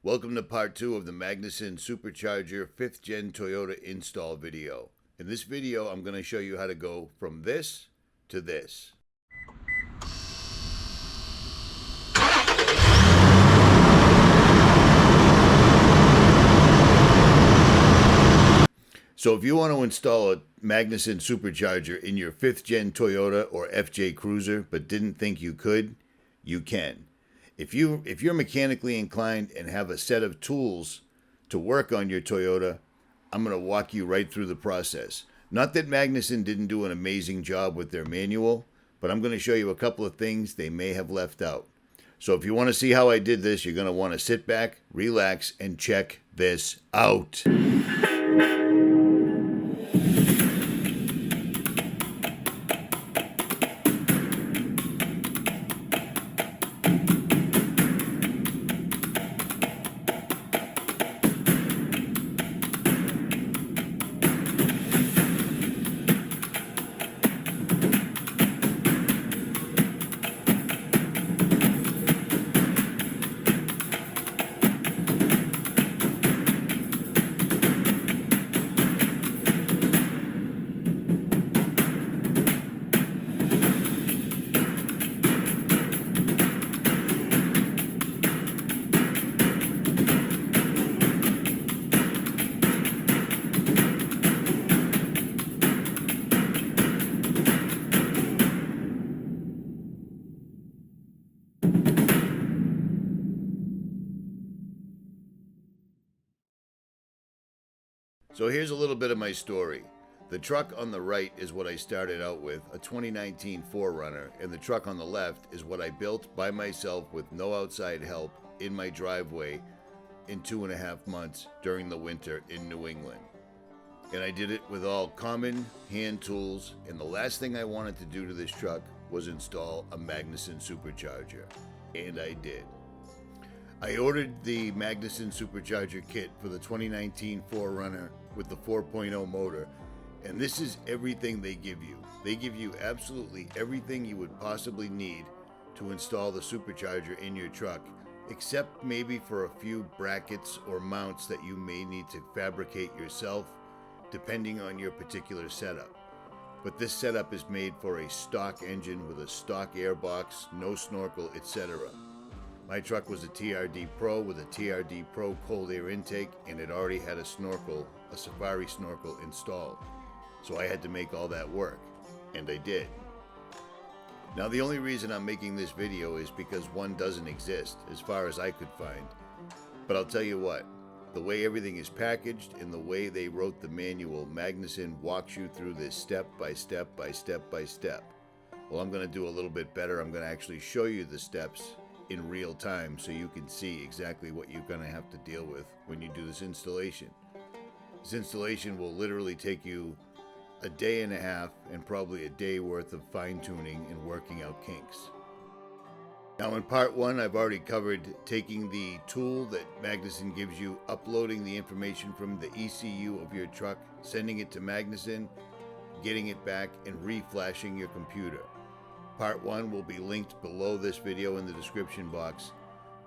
Welcome to part 2 of the MAGNUSON Supercharger 5th Gen Toyota install video. In this video, I'm going to show you how to go from this to this. So if you want to install a MAGNUSON Supercharger in your 5th Gen Toyota or FJ Cruiser but didn't think you could, you can. If you're mechanically inclined and have a set of tools to work on your Toyota, I'm going to walk you right through the process. Not that MAGNUSON didn't do an amazing job with their manual, but I'm going to show you a couple of things they may have left out. So if you want to see how I did this, you're going to want to sit back, relax, and check this out. So here's a little bit of my story. The truck on the right is what I started out with, a 2019 4Runner, and the truck on the left is what I built by myself with no outside help in my driveway in 2.5 months during the winter in New England. And I did it with all common hand tools, and the last thing I wanted to do to this truck was install a MAGNUSON Supercharger, and I did. I ordered the MAGNUSON Supercharger kit for the 2019 4Runner with the 4.0 motor, and this is everything they give you. They give you absolutely everything you would possibly need to install the Supercharger in your truck, except maybe for a few brackets or mounts that you may need to fabricate yourself, depending on your particular setup. But this setup is made for a stock engine with a stock airbox, no snorkel, etc. My truck was a TRD Pro with a TRD Pro cold air intake, and it already had a snorkel, a safari snorkel installed. So I had to make all that work, and I did. Now the only reason I'm making this video is because one doesn't exist, as far as I could find. But I'll tell you what, the way everything is packaged and the way they wrote the manual, MAGNUSON walks you through this step by step by step by step. Well, I'm going to do a little bit better. I'm going to actually show you the steps in real time so you can see exactly what you're going to have to deal with when you do this installation. This installation will literally take you a day and a half and probably a day worth of fine-tuning and working out kinks. Now in part 1, I've already covered taking the tool that MAGNUSON gives you, uploading the information from the ECU of your truck, sending it to MAGNUSON, getting it back, and reflashing your computer. Part 1 will be linked below this video in the description box.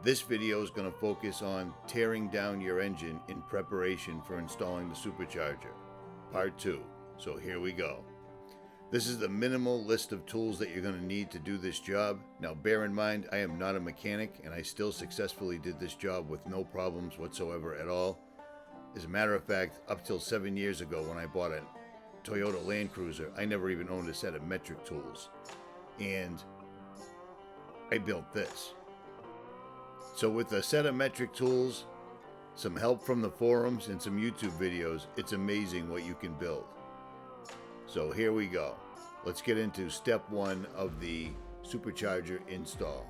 This video is going to focus on tearing down your engine in preparation for installing the Supercharger. Part 2. So here we go. This is the minimal list of tools that you're going to need to do this job. Now bear in mind, I am not a mechanic, and I still successfully did this job with no problems whatsoever at all. As a matter of fact, up till 7 years ago when I bought a Toyota Land Cruiser, I never even owned a set of metric tools. And I built this. So with a set of metric tools, some help from the forums, and some YouTube videos, it's amazing what you can build. So here we go. Let's get into step 1 of the Supercharger install.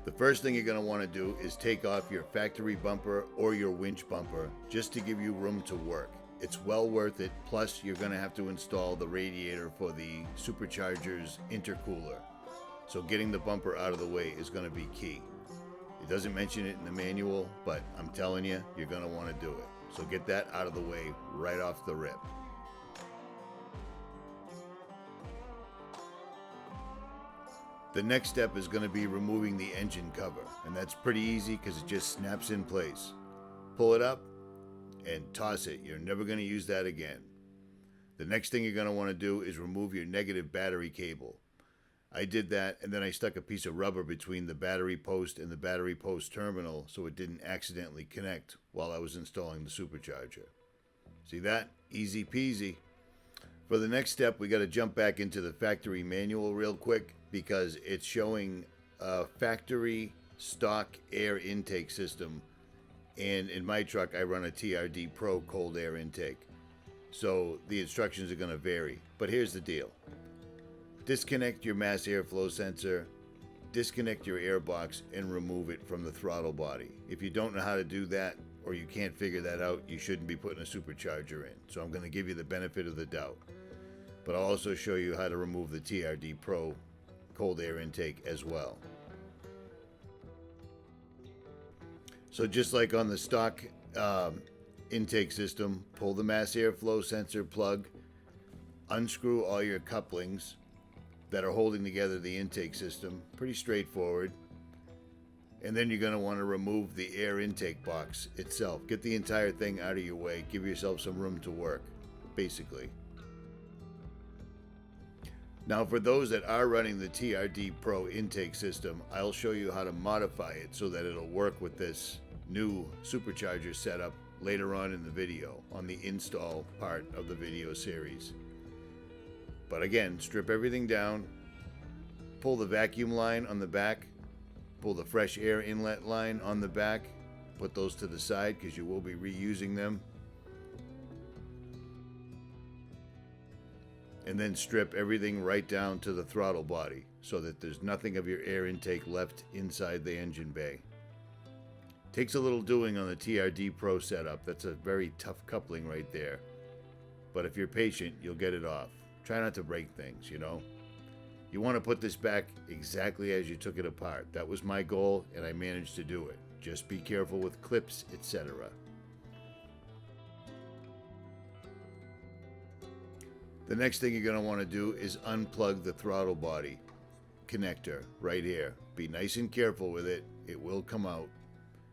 The first thing you're going to want to do is take off your factory bumper or your winch bumper just to give you room to work. It's well worth it, plus you're going to have to install the radiator for the Supercharger's intercooler. So getting the bumper out of the way is going to be key. It doesn't mention it in the manual, but I'm telling you, you're going to want to do it. So get that out of the way right off the rip. The next step is going to be removing the engine cover, and that's pretty easy because it just snaps in place. Pull it up and toss it. You're never going to use that again. The next thing you're going to want to do is remove your negative battery cable. I did that, and then I stuck a piece of rubber between the battery post and the battery post terminal so it didn't accidentally connect while I was installing the supercharger. See that? Easy peasy. For the next step, we got to jump back into the factory manual real quick because it's showing a factory stock air intake system, and in my truck I run a TRD Pro cold air intake, so the instructions are going to vary. But here's the deal: disconnect your mass airflow sensor, disconnect your air box, and remove it from the throttle body. If you don't know how to do that, or you can't figure that out, you shouldn't be putting a supercharger in. So I'm going to give you the benefit of the doubt. But I'll also show you how to remove the TRD Pro cold air intake as well. So just like on the stock intake system, pull the mass airflow sensor plug, unscrew all your couplings that are holding together the intake system. Pretty straightforward. And then you're going to want to remove the air intake box itself. Get the entire thing out of your way. Give yourself some room to work, basically. Now, for those that are running the TRD Pro intake system, I'll show you how to modify it so that it'll work with this new supercharger setup later on in the video, on the install part of the video series. But again, strip everything down, pull the vacuum line on the back, pull the fresh air inlet line on the back, put those to the side because you will be reusing them. And then strip everything right down to the throttle body so that there's nothing of your air intake left inside the engine bay. Takes a little doing on the TRD Pro setup. That's a very tough coupling right there. But if you're patient, you'll get it off. Try not to break things, you know. You want to put this back exactly as you took it apart. That was my goal, and I managed to do it. Just be careful with clips, etc. The next thing you're going to want to do is unplug the throttle body connector right here. Be nice and careful with it. It will come out.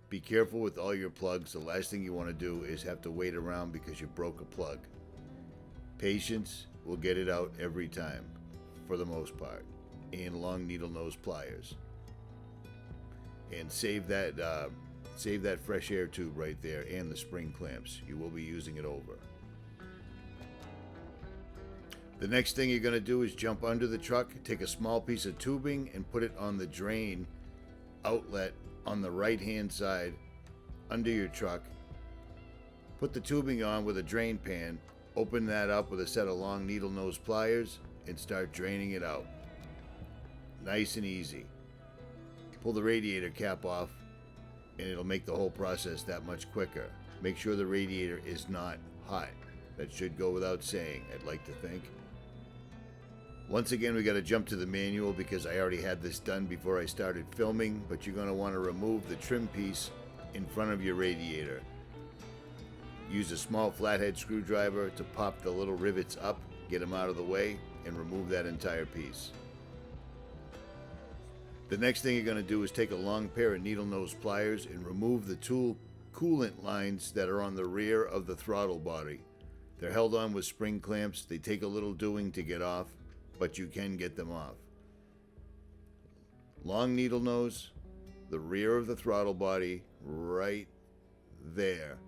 Be careful with all your plugs. The last thing you want to do is have to wait around because you broke a plug. Patience will get it out every time, for the most part, and long needle nose pliers. And save that fresh air tube right there and the spring clamps. You will be using it over. The next thing you're going to do is jump under the truck, take a small piece of tubing and put it on the drain outlet on the right hand side under your truck. Put the tubing on with a drain pan, open that up with a set of long needle nose pliers and start draining it out. Nice and easy. Pull the radiator cap off and it'll make the whole process that much quicker. Make sure the radiator is not hot. That should go without saying, I'd like to think. Once again, we got to jump to the manual because I already had this done before I started filming, but you're going to want to remove the trim piece in front of your radiator. Use a small flathead screwdriver to pop the little rivets up, get them out of the way, and remove that entire piece. The next thing you're going to do is take a long pair of needle nose pliers and remove the tool coolant lines that are on the rear of the throttle body. They're held on with spring clamps. They take a little doing to get off, but you can get them off. Long needle nose, the rear of the throttle body, right there.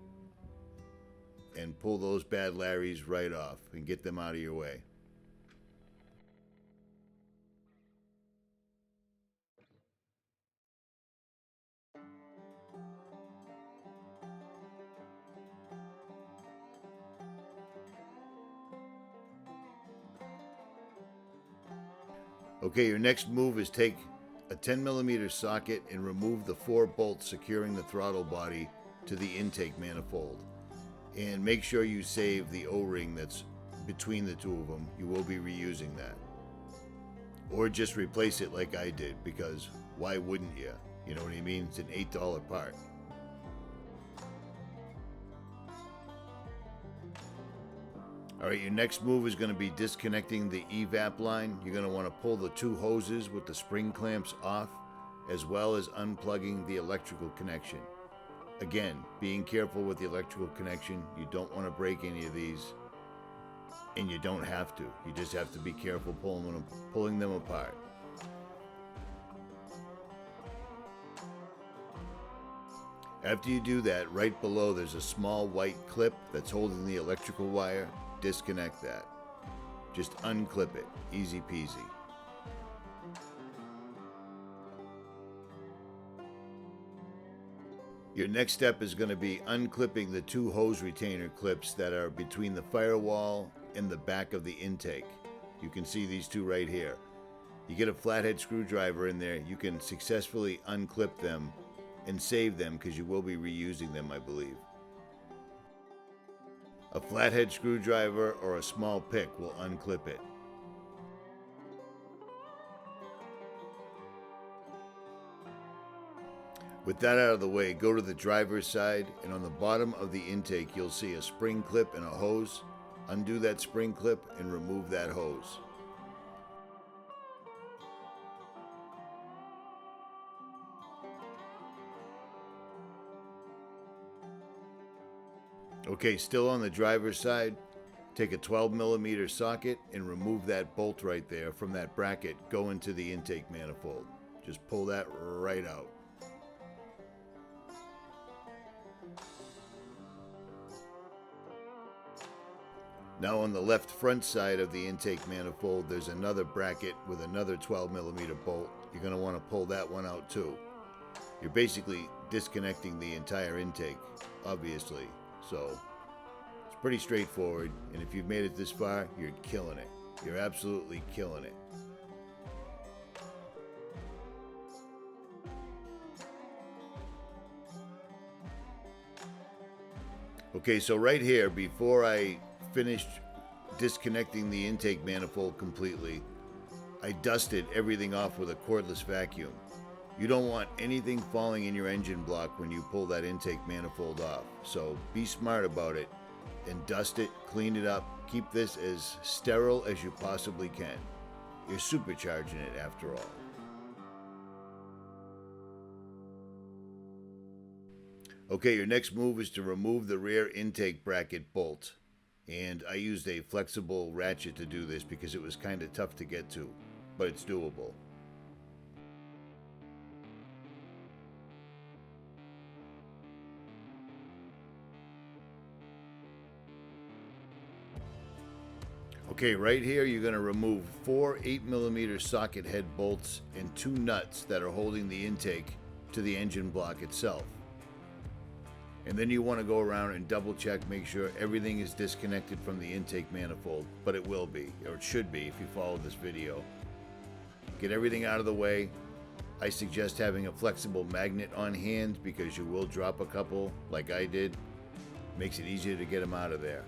And pull those bad Larrys right off and get them out of your way. Okay, your next move is take a 10mm socket and remove the 4 bolts securing the throttle body to the intake manifold. And make sure you save the O-ring that's between the two of them. You will be reusing that. Or just replace it like I did, because why wouldn't you? You know what I mean? It's an $8 part. Alright, your next move is going to be disconnecting the evap line. You're going to want to pull the two hoses with the spring clamps off, as well as unplugging the electrical connection. Again, being careful with the electrical connection. You don't want to break any of these, and you don't have to. You just have to be careful pulling them apart. After you do that, right below there's a small white clip that's holding the electrical wire. Disconnect that. Just unclip it. Easy peasy. Your next step is going to be unclipping the two hose retainer clips that are between the firewall and the back of the intake. You can see these two right here. You get a flathead screwdriver in there, you can successfully unclip them and save them because you will be reusing them, I believe. A flathead screwdriver or a small pick will unclip it. With that out of the way, go to the driver's side, and on the bottom of the intake you'll see a spring clip and a hose. Undo that spring clip and remove that hose. Okay, still on the driver's side, take a 12mm socket and remove that bolt right there from that bracket. Go into the intake manifold. Just pull that right out. Now on the left front side of the intake manifold, there's another bracket with another 12mm bolt. You're going to want to pull that one out too. You're basically disconnecting the entire intake, obviously. So it's pretty straightforward, and if you've made it this far, you're killing it. You're absolutely killing it. Okay, so right here, before I finished disconnecting the intake manifold completely, I dusted everything off with a cordless vacuum. You don't want anything falling in your engine block when you pull that intake manifold off. So be smart about it and dust it, clean it up. Keep this as sterile as you possibly can. You're supercharging it after all. Okay, your next move is to remove the rear intake bracket bolt. And I used a flexible ratchet to do this because it was kind of tough to get to, but it's doable. Okay, right here you're going to remove 4 8mm socket head bolts and 2 nuts that are holding the intake to the engine block itself. And then you want to go around and double check, make sure everything is disconnected from the intake manifold, but it will be, or it should be if you follow this video. Get everything out of the way. I suggest having a flexible magnet on hand because you will drop a couple like I did. Makes it easier to get them out of there.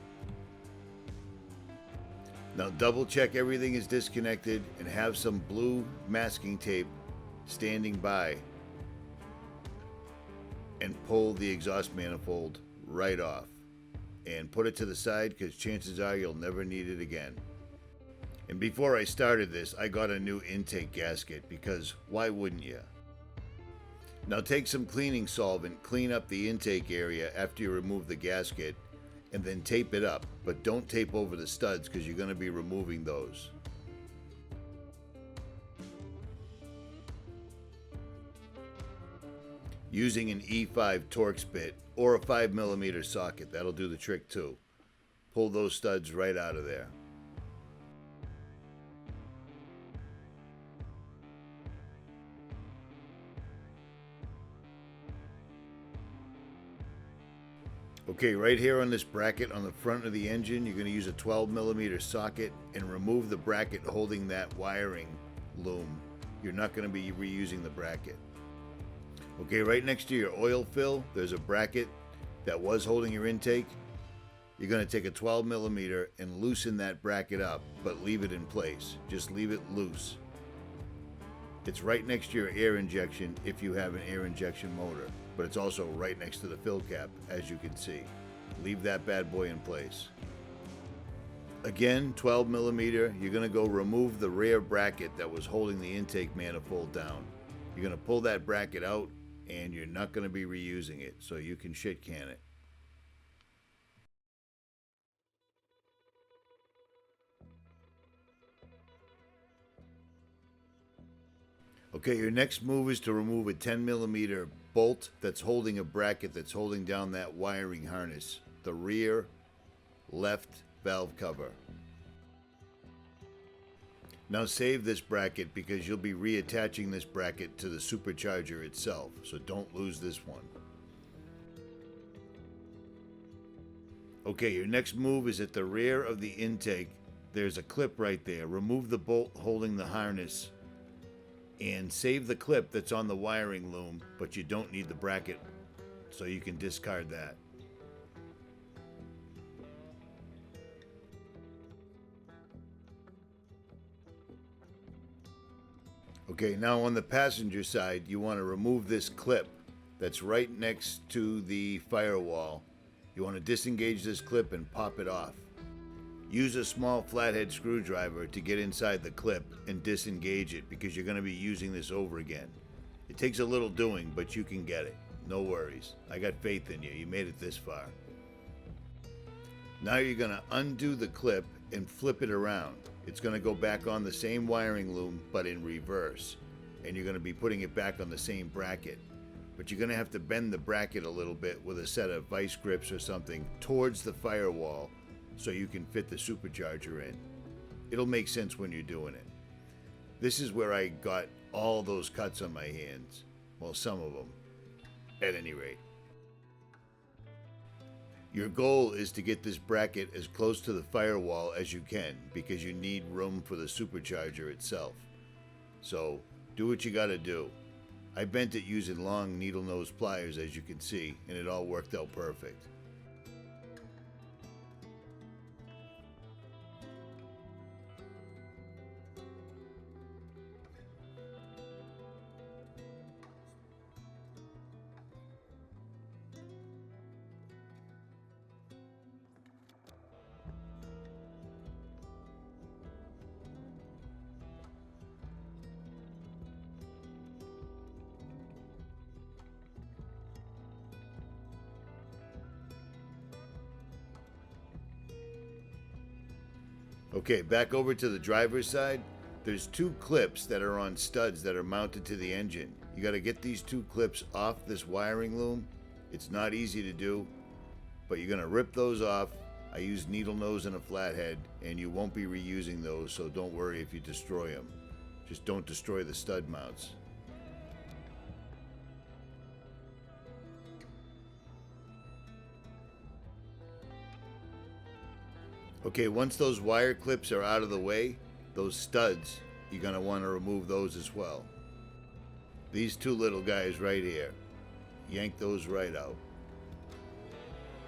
Now double check everything is disconnected and have some blue masking tape standing by and pull the exhaust manifold right off and put it to the side because chances are you'll never need it again. And before I started this, I got a new intake gasket because why wouldn't you? Now take some cleaning solvent, clean up the intake area after you remove the gasket, and then tape it up, but don't tape over the studs because you're going to be removing those. Using an E5 Torx bit or a 5mm socket, that'll do the trick too. Pull those studs right out of there. Okay, right here on this bracket on the front of the engine, you're going to use a 12mm socket and remove the bracket holding that wiring loom. You're not going to be reusing the bracket. Okay, right next to your oil fill, there's a bracket that was holding your intake. You're going to take a 12mm and loosen that bracket up, but leave it in place. Just leave it loose. It's right next to your air injection if you have an air injection motor, but it's also right next to the fill cap, as you can see. Leave that bad boy in place. Again, 12 millimeter, you're going to go remove the rear bracket that was holding the intake manifold down. You're going to pull that bracket out and you're not going to be reusing it, so you can shit can it. Okay, your next move is to remove a 10 millimeter bolt that's holding a bracket that's holding down that wiring harness, the rear left valve cover. Now save this bracket because you'll be reattaching this bracket to the supercharger itself, so don't lose this one. Okay, your next move is at the rear of the intake. There's a clip right there. Remove the bolt holding the harness and save the clip that's on the wiring loom, but you don't need the bracket, so you can discard that. Okay, now on the passenger side, you want to remove this clip that's right next to the firewall. You want to disengage this clip and pop it off. Use a small flathead screwdriver to get inside the clip and disengage it because you're going to be using this over again. It takes a little doing, but you can get it. No worries. I got faith in you. You made it this far. Now you're going to undo the clip and flip it around. It's going to go back on the same wiring loom, but in reverse. And you're going to be putting it back on the same bracket. But you're going to have to bend the bracket a little bit with a set of vice grips or something towards the firewall so you can fit the supercharger in. It'll make sense when you're doing it. This is where I got all those cuts on my hands. Well, some of them, at any rate. Your goal is to get this bracket as close to the firewall as you can because you need room for the supercharger itself. So do what you gotta do. I bent it using long needle nose pliers, as you can see, and it all worked out perfect. Okay, back over to the driver's side. There's two clips that are on studs that are mounted to the engine. You got to get these two clips off this wiring loom. It's not easy to do, but you're going to rip those off. I use needle nose and a flathead, and you won't be reusing those, so don't worry if you destroy them. Just don't destroy the stud mounts. Okay, once those wire clips are out of the way, those studs, you're going to want to remove those as well. These two little guys right here. Yank those right out.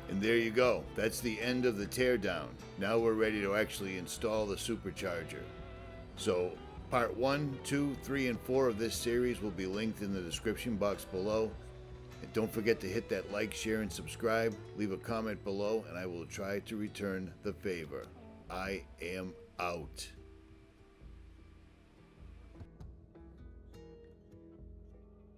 And there you go. That's the end of the teardown. Now we're ready to actually install the supercharger. So part 1, 2, 3, and 4 of this series will be linked in the description box below. And don't forget to hit that like, share, and subscribe. Leave a comment below, and I will try to return the favor. I am out.